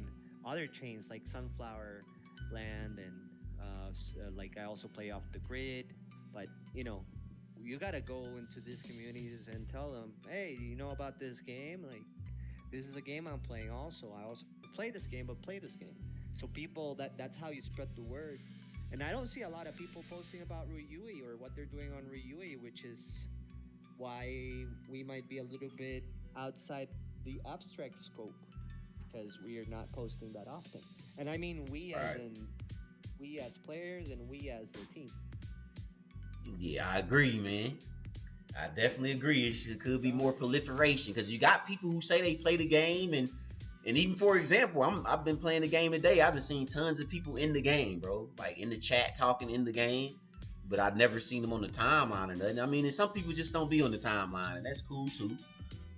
other chains like Sunflower Land, and like I also play off the grid. But you gotta go into these communities and tell them, hey, you know about this game? Like, this is a game I'm playing also. I also play this game, but play this game. So people, that's how you spread the word. And I don't see a lot of people posting about Ruyui or what they're doing on Ruyui, which is why we might be a little bit outside the abstract scope, because we are not posting that often. And I mean we as players and we as the team. Yeah, I agree, man. I definitely agree. It could be more proliferation because you got people who say they play the game, and even for example, I've been playing the game today. I've been seeing tons of people in the game, bro, like in the chat talking in the game, but I've never seen them on the timeline or nothing. I mean, and some people just don't be on the timeline, and that's cool too,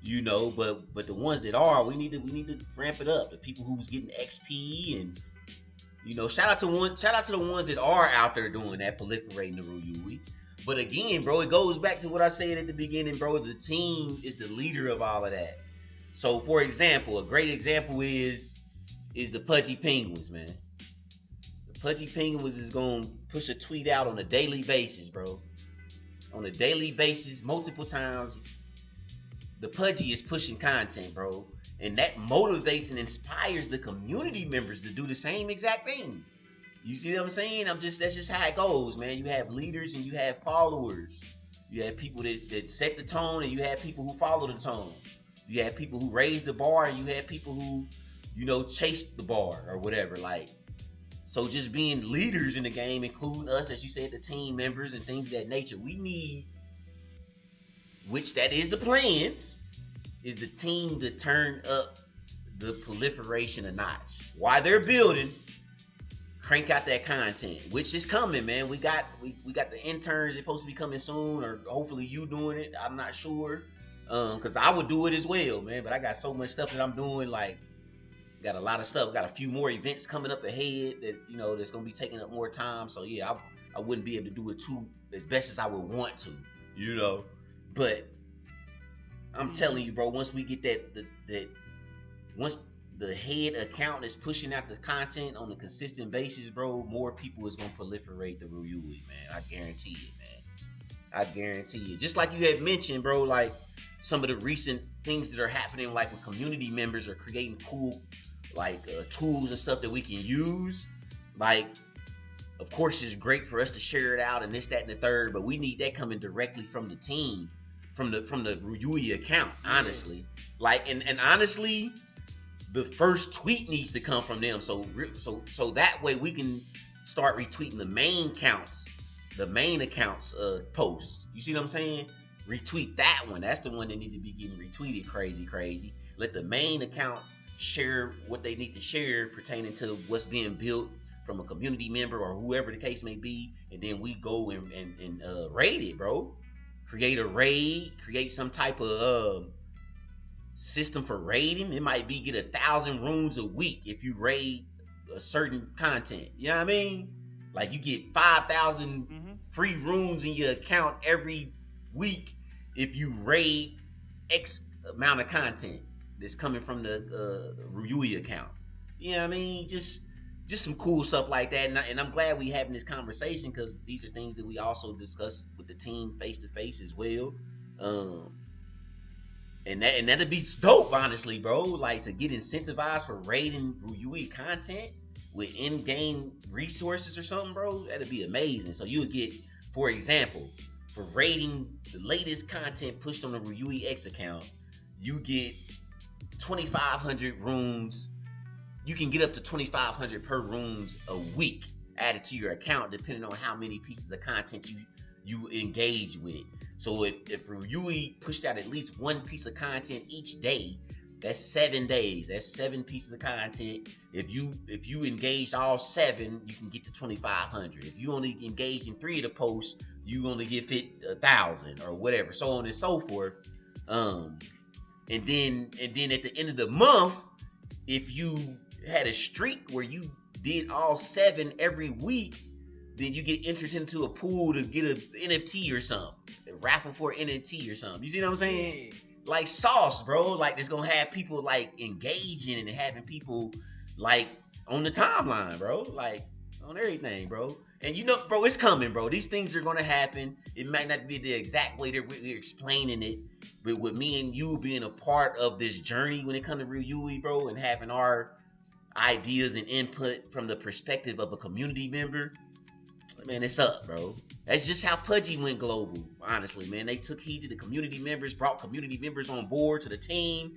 But the ones that are, we need to ramp it up. The people who's getting XP and shout out to the ones that are out there doing that, proliferating the Ruyui. But again, bro, it goes back to what I said at the beginning, bro. The team is the leader of all of that. So, for example, a great example is the Pudgy Penguins, man. The Pudgy Penguins is going to push a tweet out on a daily basis, bro. On a daily basis, multiple times. The Pudgy is pushing content, bro. And that motivates and inspires the community members to do the same exact thing. You see what I'm saying? That's just how it goes, man. You have leaders and you have followers. You have people that set the tone, and you have people who follow the tone. You have people who raise the bar, and you have people who, chase the bar or whatever. Like, so just being leaders in the game, including us, as you said, the team members and things of that nature. We need, which that is the plans, is the team to turn up the proliferation a notch. While they're building, crank out that content, which is coming, man. We got the interns supposed to be coming soon, or hopefully you doing it. I'm not sure, because I would do it as well, man. But I got so much stuff that I'm doing. Like, got a lot of stuff. Got a few more events coming up ahead that that's gonna be taking up more time. So yeah, I wouldn't be able to do it too as best as I would want to, But I'm telling you, bro. Once we get that once the head accountant is pushing out the content on a consistent basis, bro, more people is gonna proliferate the Ruyui, man. I guarantee it, man. I guarantee it. Just like you had mentioned, bro, like some of the recent things that are happening, like when community members are creating cool, like tools and stuff that we can use. Like, of course, it's great for us to share it out and this, that, and the third, but we need that coming directly from the team, from the Ruyui account, honestly. Like, and honestly, the first tweet needs to come from them, so that way we can start retweeting the main accounts posts. You see what I'm saying? Retweet that one. That's the one that need to be getting retweeted crazy. Let the main account share what they need to share pertaining to what's being built from a community member or whoever the case may be, and then we go and raid it, bro. Create a raid, create some type of system for raiding. It might be get 1,000 runes a week if you raid a certain content. You know what I mean? Like, you get 5,000 free runes in your account every week if you raid X amount of content that's coming from the Ruyui account. You know what I mean? Just just some cool stuff like that. And I'm glad we having this conversation because these are things that we also discuss with the team face to face as well. Um, and that'd be dope, honestly, bro. Like to get incentivized for rating Ruyui content with in-game resources or something, bro. That'd be amazing. So you would get, for example, for rating the latest content pushed on the Ruyui X account, you get 2,500 rooms. You can get up to 2,500 per rooms a week added to your account, depending on how many pieces of content you engage with. So if Ruyui pushed out at least one piece of content each day, that's 7 days. That's 7 pieces of content. If you engaged all 7, you can get to 2,500. If you only engaged in 3 of the posts, you only get 1,000 or whatever, so on and so forth. And then at the end of the month, if you had a streak where you did all 7 every week, then you get entered into a pool to get an NFT or something. A raffle for an NFT or something. You see what I'm saying? Like sauce, bro. Like it's gonna have people like engaging and having people like on the timeline, bro. Like on everything, bro. And you know, bro, it's coming, bro. These things are gonna happen. It might not be the exact way that we're explaining it, but with me and you being a part of this journey when it comes to Ruyui, bro, and having our ideas and input from the perspective of a community member, man, it's up, bro. That's just how Pudgy went global, honestly, man. They took heed to the community members, brought community members on board to the team.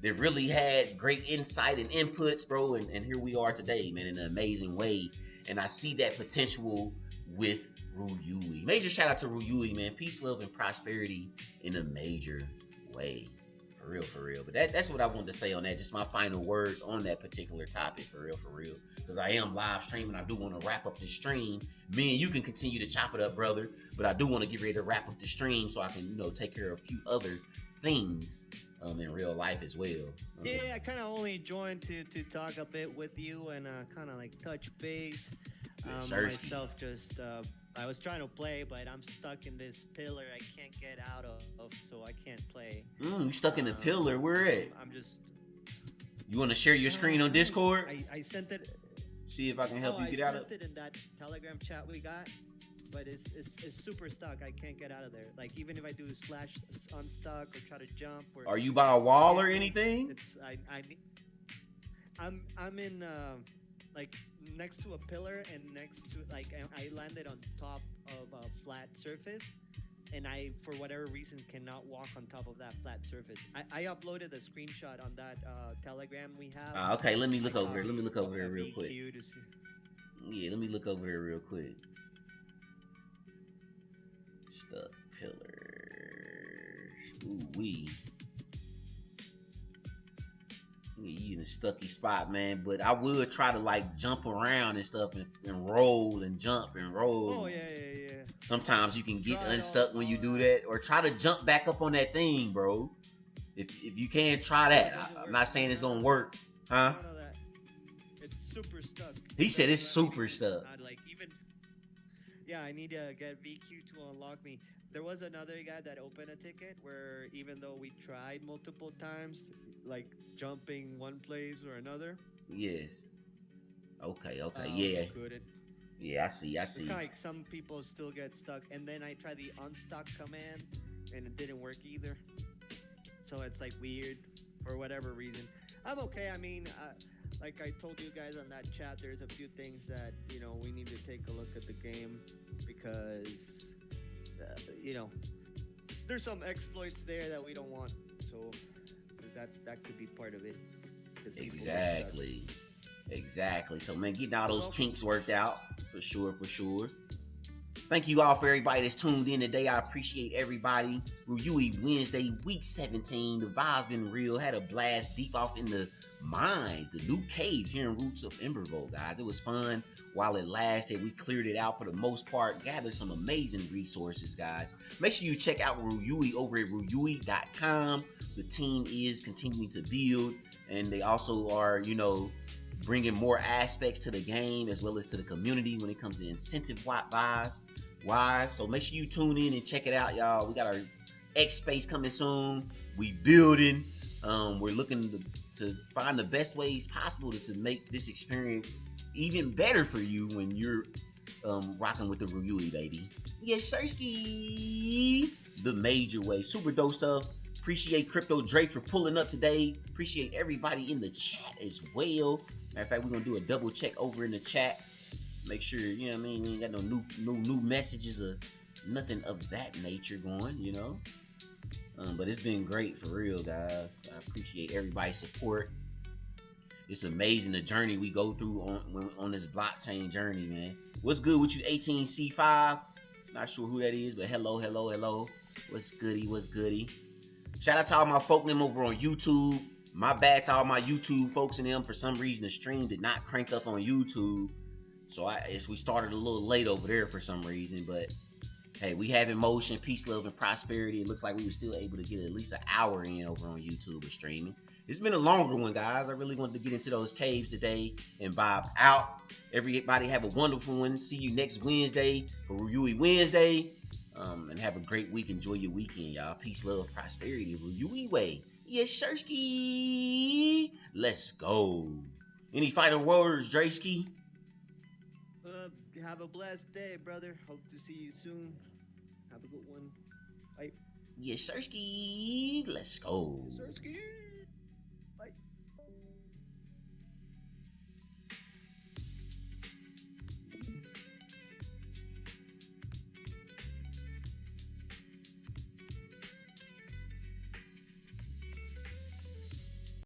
They really had great insight and inputs, bro, and here we are today, man, in an amazing way. And I see that potential with Ruyui. Major shout out to Ruyui, man. Peace, love, and prosperity in a major way. For real, for real. But that's what I wanted to say on that. Just my final words on that particular topic, for real, for real. Because I am live streaming. I do want to wrap up the stream. Me and you can continue to chop it up, brother. But I do want to get ready to wrap up the stream so I can, you know, take care of a few other things in real life as well. Yeah, I kind of only joined to talk a bit with you and kind of like touch base. Myself just, I was trying to play, but I'm stuck in this pillar I can't get out of, so I can't play. You stuck in the pillar? Where at? I'm just... You want to share your screen on Discord? I sent it... See if I can help you get out of it. I sent it in that Telegram chat we got, but it's super stuck. I can't get out of there. Like, even if I do / unstuck or try to jump or... Are you by a wall or anything? I'm in like next to a pillar and next to like I landed on top of a flat surface, and I for whatever reason cannot walk on top of that flat surface. I uploaded a screenshot on that Telegram we have. Okay, let me look over there. Let me look over there real quick. Yeah, let me look over there real quick. Stuck pillars. Ooh wee. You in a stucky spot, man. But I would try to like jump around and stuff and roll and jump and roll. Oh yeah. Sometimes you can get unstuck when you do that, or try to jump back up on that thing, bro. If you can, try that. I'm not saying it's gonna work, huh? It's super stuck. He said it's super stuck. Like even, yeah, I need to get VQ to unlock me. There was another guy that opened a ticket where even though we tried multiple times, like jumping one place or another. Yes. Okay. Yeah. Couldn't. Yeah, I see. It's kind of like some people still get stuck, and then I tried the unstuck command, and it didn't work either. So it's like weird for whatever reason. I'm okay. I mean, like I told you guys on that chat, there's a few things that we need to take a look at the game because there's some exploits there that we don't want. So that could be part of it. Exactly. So man, getting all those kinks worked out for sure. Thank you all for everybody that's tuned in today. I appreciate everybody. Ruyui Wednesday, week 17. The vibes been real. Had a blast deep off in the mines, the new caves here in Roots of Emberville, guys. It was fun while it lasted. We cleared it out for the most part. Gathered some amazing resources, guys. Make sure you check out Ruyui over at Ruyui.com. The team is continuing to build, and they also are, bringing more aspects to the game as well as to the community when it comes to incentive wise. So make sure you tune in and check it out, y'all. We got our X space coming soon. We building. We're looking to find the best ways possible to make this experience even better for you when you're rocking with the Ruyui, baby. Yes, Sirski. The major way. Super dope stuff. Appreciate Crypto Drake for pulling up today. Appreciate everybody in the chat as well. Matter of fact, we're gonna do a double check over in the chat. Make sure, you know what I mean, we ain't got no new messages or nothing of that nature going, you know. But it's been great for real, guys. I appreciate everybody's support. It's amazing the journey we go through on this blockchain journey, man. What's good with you, 18C5? Not sure who that is, but hello. What's goody? What's goody? Shout out to all my folk them over on YouTube. My bad to all my YouTube folks and them. For some reason, the stream did not crank up on YouTube, so we started a little late over there for some reason. But hey, we have emotion, peace, love, and prosperity. It looks like we were still able to get at least an hour in over on YouTube with streaming. It's been a longer one, guys. I really wanted to get into those caves today and vibe out. Everybody have a wonderful one. See you next Wednesday for Ruyui Wednesday. And have a great week. Enjoy your weekend, y'all. Peace, love, prosperity. Ruyui way. Yes, Shersky. Let's go. Any final words, Drakeski? Have a blessed day, brother. Hope to see you soon. Have a good one. Bye. Yes, Shersky. Let's go. Sersky.